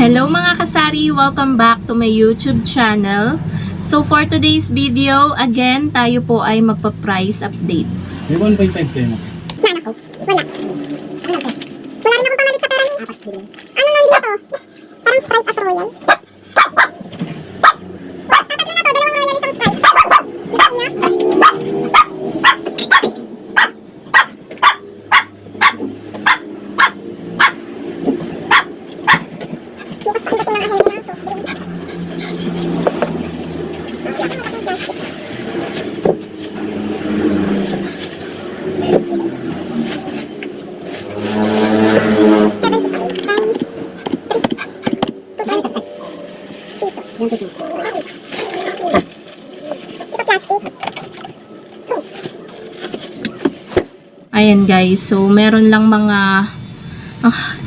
Hello mga kasari! Welcome back to my YouTube channel. So for today's video, again, tayo po ay magpa-price update. May 1.5 kayo na. Wala ko. Wala. Ano ba? Wala rin akong pamalit sa pera ni. Ano lang dito? Parang Sprite at Royal. Tatlo na to, dalawang Royal, isang Sprite. Bigyan niya. Bukas pa ang dating mga ahente ng soft drink. Ayan guys, so meron lang mga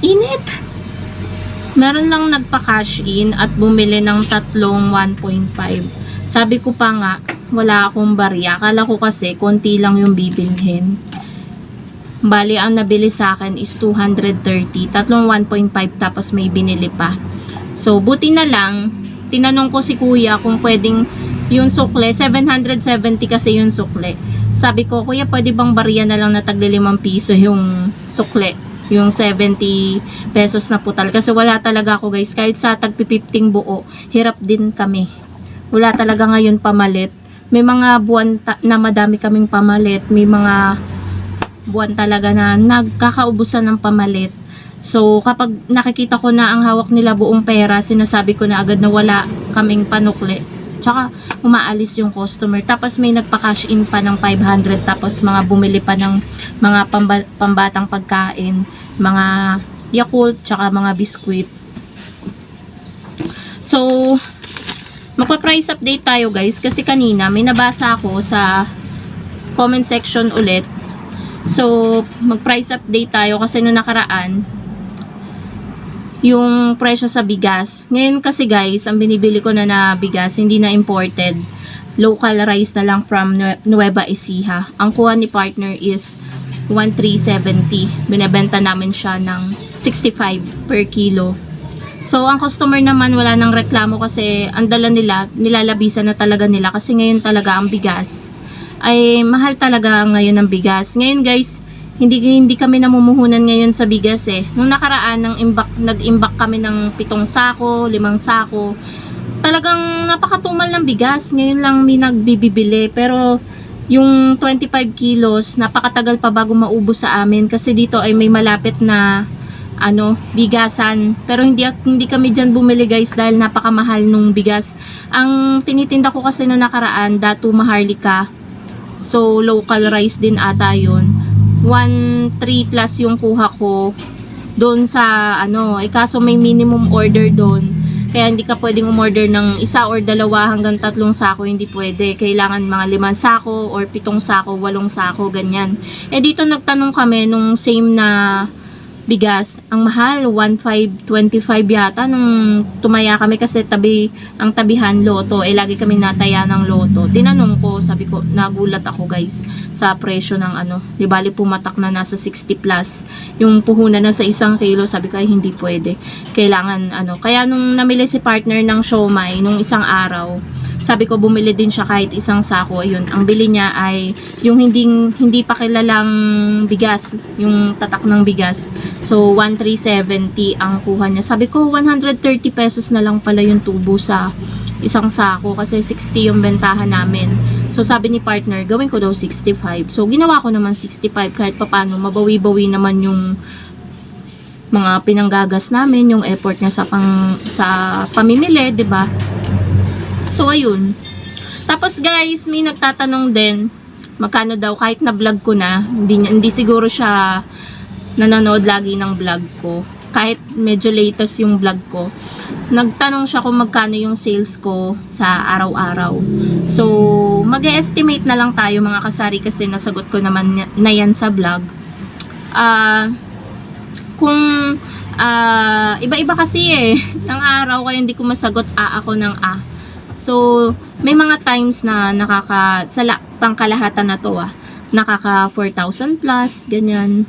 init! Meron lang nagpa-cash in at bumili ng tatlong 1.5. Sabi ko pa nga, wala akong barya. Akala ko kasi konti lang yung bibilhin. Bali, ang nabili sa akin is 230. Tatlong 1.5 tapos may binili pa. So, buti na lang, tinanong ko si kuya kung pwedeng yung sukle, 770 kasi yung sukle. Sabi ko, kuya, pwede bang barya na lang na tagli 5 piso yung sukle? Yung 70 pesos na putal. Kasi wala talaga ako guys. Kahit sa tagpi 15 buo, hirap din kami. Wala talaga ngayon pamalit. May mga buwan na madami kaming pamalit. May mga buwan talaga na nagkakaubusan ng pamalit. So, kapag nakikita ko na ang hawak nila buong pera, sinasabi ko na agad na wala kaming panukli. Tsaka, umaalis yung customer. Tapos, may nagpa-cash in pa ng 500. Tapos, mga bumili pa ng mga pambatang pagkain. Mga Yakult, tsaka mga biskwit. So, magpa-price update tayo guys. Kasi kanina, may nabasa ako sa comment section ulit. So, mag-price update tayo kasi nung nakaraan, yung presyo sa bigas. Ngayon kasi guys, ang binibili ko na bigas, hindi na imported. Local rice na lang from Nueva Ecija. Ang kuha ni partner is 1,370. Binebenta namin siya ng 65 per kilo. So, ang customer naman wala nang reklamo kasi ang dala nila, nilalabisan na talaga nila kasi ngayon talaga ang bigas ay mahal talaga ngayon ang bigas. Ngayon guys, hindi kami namumuhunan ngayon sa bigas eh. Nung nakaraan, nag-imbak kami ng 7 sako, 5 sako. Talagang napakatumal ng bigas. Ngayon lang may nagbibili. Pero yung 25 kilos, napakatagal pa bago maubos sa amin. Kasi dito ay may malapit na bigasan. Pero hindi kami dyan bumili guys dahil napakamahal nung bigas. Ang tinitinda ko kasi na nakaraan, Datu Maharlika. So, local rice din ata yun. 1.3 plus yung kuha ko doon sa kaso may minimum order doon. Kaya hindi ka pwedeng umorder ng 1 or 2 hanggang 3 sako, hindi pwede. Kailangan mga 5 sako or 7 sako, 8 sako, ganyan. Eh dito nagtanong kami nung same na bigas, ang mahal 1,525 yata nung tumaya kami kasi ang tabihan loto, lagi kami nataya ng loto. Tinanong ko, sabi ko, nagulat ako guys sa presyo ng di bali pumatak na nasa 60 plus yung puhunan na sa 1 kilo. Sabi ko ay hindi pwede, kailangan kaya nung namili si partner ng siomai nung isang araw, sabi ko bumili din siya kahit 1 sako. Ayun, ang bili niya ay yung hindi pa kilalang bigas, yung tatak ng bigas. So, 1,370 ang kuha niya. Sabi ko, 130 pesos na lang pala yung tubo sa 1 sako kasi 60 yung bentahan namin. So, sabi ni partner, gawin ko daw 65. So, ginawa ko naman 65 kahit papano. Mabawi-bawi naman yung mga pinanggagas namin, yung effort niya sa pamimili, 'di ba? So, ayun. Tapos, guys, may nagtatanong din, magkano daw kahit na vlog ko na, hindi siguro siya nanonood lagi ng vlog ko. Kahit medyo latest yung vlog ko. Nagtanong siya kung magkano yung sales ko sa araw-araw. So, mag-estimate na lang tayo mga kasari kasi nasagot ko naman na yan sa vlog. Kung iba-iba kasi ang araw kaya hindi ko masagot ako ng So, may mga times na pangkalahatan na to nakaka 4,000 plus, ganyan.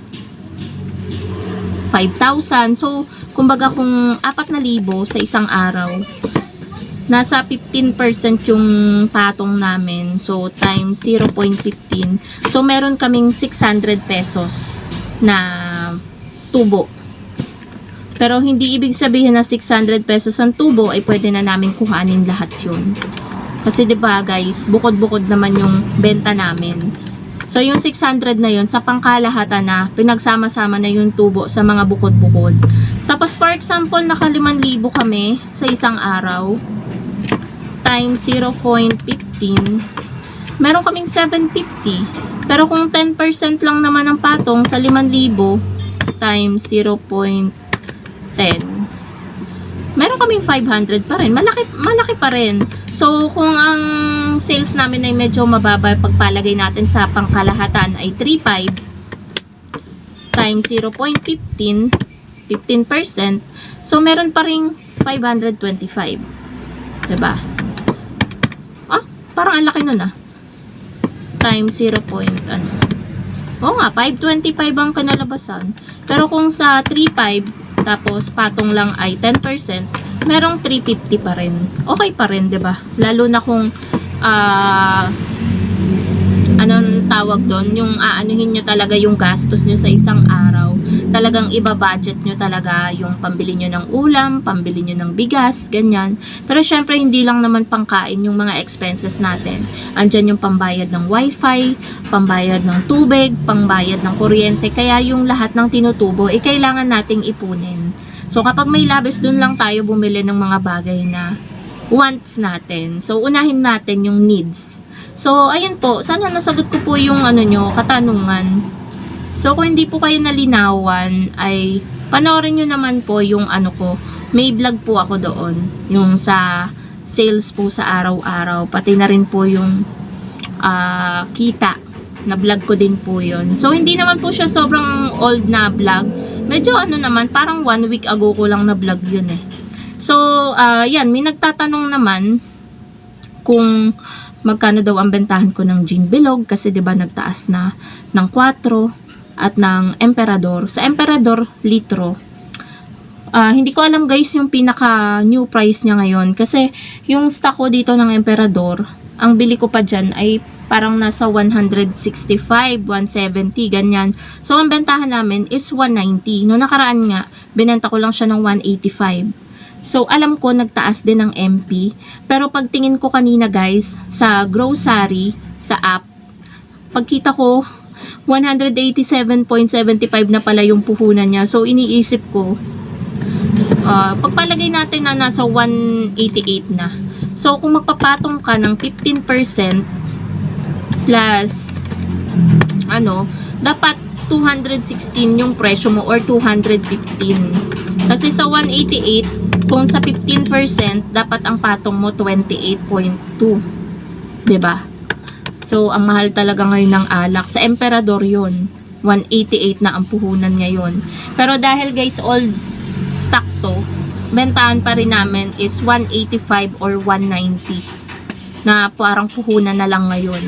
5,000. So, Kumbaga kung 4,000 sa isang araw, nasa 15% yung patong namin. So, times 0.15. So, meron kaming 600 pesos na tubo. Pero hindi ibig sabihin na 600 pesos ang tubo ay pwede na namin kuhanin lahat yun. Kasi 'di ba guys, bukod-bukod naman yung benta namin. So yung 600 na yun sa pangkalahatan na pinagsama-sama na yung tubo sa mga bukod-bukod. Tapos for example, naka 5,000 kami sa isang araw times 0.15, meron kaming 750. Pero kung 10% lang naman ang patong sa 5,000 times 0.10, meron kaming 500 pa rin. Malaki pa rin. So, kung ang sales namin ay medyo mababa, pagpalagay natin sa pangkalahatan ay 3.5 times 0.15, 15%. So, meron pa ring 525. Diba? Parang ang laki nun Times 0. Ano. Oo nga, 525 ang kinalabasan. Pero kung sa 3.5, tapos patong lang ay 10%, merong 350 pa rin. Okay pa rin, 'di ba? Lalo na kung anong tawag doon, yung aanuhin nyo talaga yung gastos nyo sa isang araw. Talagang iba-budget nyo talaga yung pambili nyo ng ulam, pambili nyo ng bigas, ganyan. Pero syempre, hindi lang naman pangkain yung mga expenses natin. Andyan yung pambayad ng wifi, pambayad ng tubig, pambayad ng kuryente. Kaya yung lahat ng tinutubo, kailangan nating ipunin. So, kapag may labis, dun lang tayo bumili ng mga bagay na wants natin. So, unahin natin yung needs. So, ayun po. Sana nasagot ko po yung katanungan. So, kung hindi po kayo nalinawan, ay panoorin nyo naman po yung ko. May vlog po ako doon. Yung sa sales po sa araw-araw. Pati na rin po yung kita. Na vlog ko din po yun. So, hindi naman po siya sobrang old na vlog. Medyo naman, parang 1 week ago ko lang na vlog yun eh. So, yan. May nagtatanong naman kung magkano daw ang bentahan ko ng gin bilog kasi 'di ba nagtaas na ng 4 at ng emperador. Sa emperador litro, hindi ko alam guys yung pinaka new price niya ngayon kasi yung stock ko dito ng emperador, ang bili ko pa dyan ay parang nasa 165, 170, ganyan. So ang bentahan namin is 190. No nakaraan nga, binenta ko lang siya ng 185. So, alam ko, nagtaas din ng MP. Pero pagtingin ko kanina guys, sa grocery, sa app, pagkita ko, 187.75 na pala yung puhunan niya. So, iniisip ko, pagpalagay natin na nasa 188 na. So, kung magpapatong ka ng 15% plus, dapat 216 yung presyo mo or 215. Kasi sa 188, kung sa 15%, dapat ang patong mo 28.2. 'Di ba? So, ang mahal talaga ngayon ng alak. Sa emperador yun, 188 na ang puhunan ngayon. Pero dahil guys, old stock to, bentahan pa rin namin is 185 or 190 na parang puhunan na lang ngayon.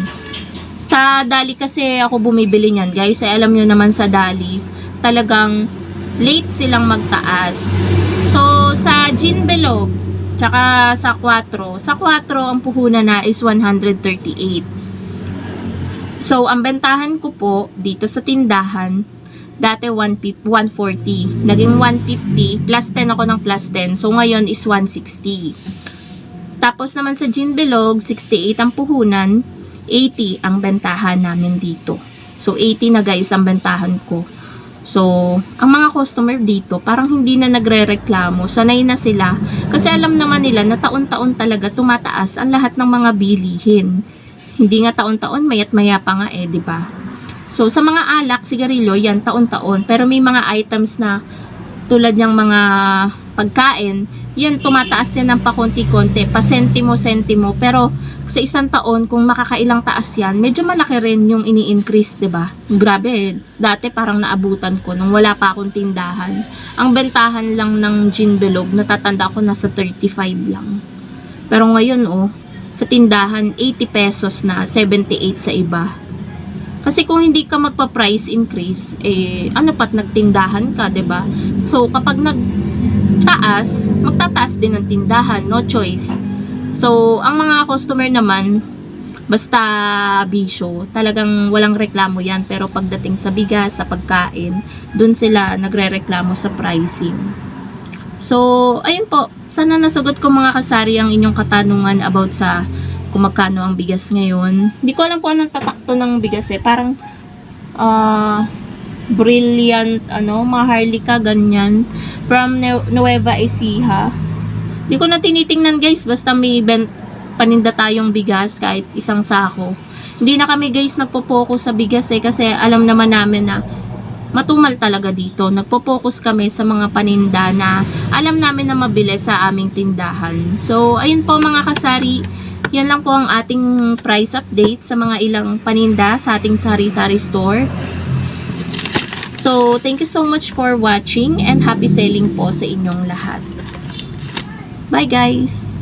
Sa Dali kasi ako bumibili niyan guys. Alam nyo naman sa Dali, talagang late silang magtaas. So, sa gin bilog, tsaka sa 4 ang puhunan na is 138. So, ang bentahan ko po dito sa tindahan, dati 140. Naging 150, plus 10 ako ng plus 10. So, ngayon is 160. Tapos naman sa gin bilog, 68 ang puhunan, 80 ang bentahan namin dito. So, 80 na guys ang bentahan ko. So, ang mga customer dito, parang hindi na nagre-reklamo. Sanay na sila. Kasi alam naman nila na taon-taon talaga tumataas ang lahat ng mga bilihin. Hindi nga taon-taon, mayat-maya pa nga di ba? So, sa mga alak, sigarilyo, yan taon-taon. Pero may mga items na tulad ng mga pagkain, yan tumataas yan ng pakonti-konti, pa sentimo-sentimo. Pero sa isang taon, kung makakailang taas yan, medyo malaki rin yung ini-increase, 'di ba? Grabe, dati parang naabutan ko nung wala pa akong tindahan. Ang bentahan lang ng gin bilog, natatanda ko nasa 35 lang. Pero ngayon sa tindahan 80 pesos na, 78 sa iba. Kasi kung hindi ka magpa-price increase, ano pat nagtindahan ka, 'di ba? So kapag nagtaas, magtataas din ang tindahan, no choice. So ang mga customer naman, basta bisyo, talagang walang reklamo yan. Pero pagdating sa bigas, sa pagkain, dun sila nagre-reklamo sa pricing. So, ayun po. Sana nasagot ko mga kasari ang inyong katanungan about sa kung magkano ang bigas ngayon. Hindi ko alam po anong tatakto ng bigas Parang Brilliant, Maharlika, ganyan. From Nueva Ecija. Hindi ko na tinitingnan guys. Basta may paninda tayong bigas kahit isang sako. Hindi na kami guys nagpo-focus sa bigas kasi alam naman namin na matumal talaga dito. Nagpo-focus kami sa mga paninda na alam namin na mabilis sa aming tindahan. So, ayun po mga kasari. Yan lang po ang ating price update sa mga ilang paninda sa ating sari-sari store. So, thank you so much for watching and happy selling po sa inyong lahat. Bye guys!